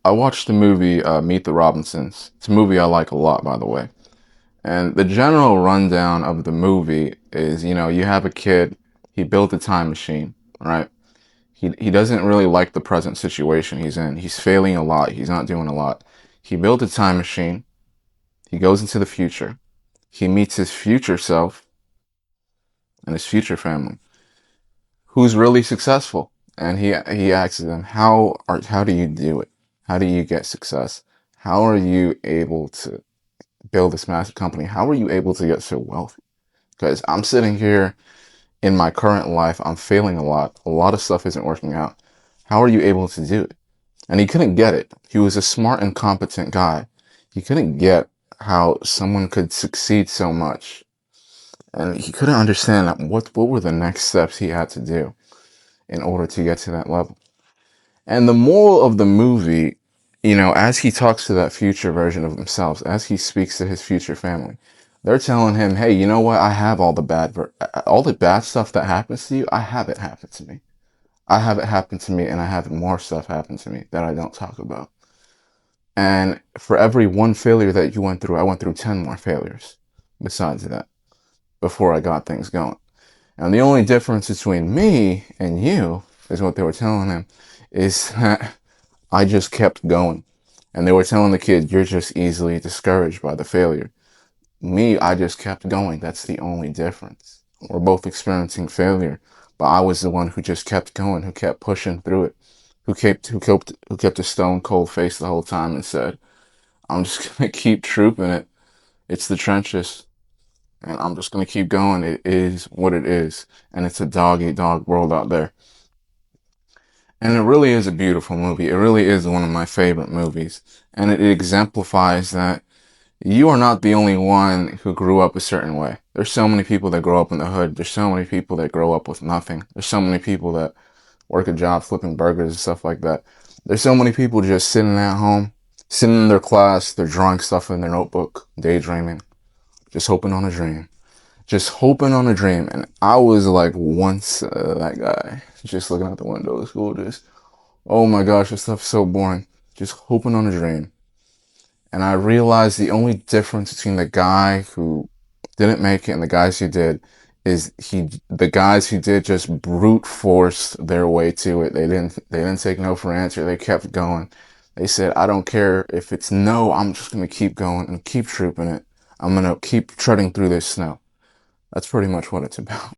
I watched the movie Meet the Robinsons. It's a movie I like a lot, by the way. And the general rundown of the movie is, you have a kid, he built a time machine, right? He doesn't really like the present situation he's in. He's failing a lot. He's not doing a lot. He built a time machine. He goes into the future. He meets his future self and his future family, who's really successful. And he asks them, how do you do it? How do you get success? How are you able to build this massive company? How are you able to get so wealthy? Because I'm sitting here in my current life, I'm failing a lot. A lot of stuff isn't working out. How are you able to do it? And he couldn't get it. He was a smart and competent guy. He couldn't get how someone could succeed so much. And he couldn't understand that what were the next steps he had to do in order to get to that level. And the moral of the movie, as he talks to that future version of himself, as he speaks to his future family, they're telling him, hey, you know what? I have all the bad stuff that happens to you. I have it happen to me. I have it happen to me, and I have more stuff happen to me that I don't talk about. And for every one failure that you went through, I went through 10 more failures besides that before I got things going. And the only difference between me and you is what they were telling him is that I just kept going. And they were telling the kid, you're just easily discouraged by the failure. Me, I just kept going. That's the only difference. We're both experiencing failure, but I was the one who just kept going, who kept pushing through it, who kept a stone cold face the whole time and said, I'm just gonna keep trooping it. It's the trenches. And I'm just gonna keep going. It is what it is. And it's a dog eat dog world out there. And it really is a beautiful movie. It really is one of my favorite movies. And it exemplifies that you are not the only one who grew up a certain way. There's so many people that grow up in the hood. There's so many people that grow up with nothing. There's so many people that work a job flipping burgers and stuff like that. There's so many people just sitting at home, sitting in their class, they're drawing stuff in their notebook, daydreaming, just hoping on a dream. Just hoping on a dream. And I was like once that guy, just looking out the window of school, just, oh my gosh, this stuff's so boring. Just hoping on a dream. And I realized the only difference between the guy who didn't make it and the guys who did is the guys who did just brute forced their way to it. They didn't take no for an answer. They kept going. They said, I don't care if it's no, I'm just going to keep going and keep trooping it. I'm going to keep treading through this snow. That's pretty much what it's about.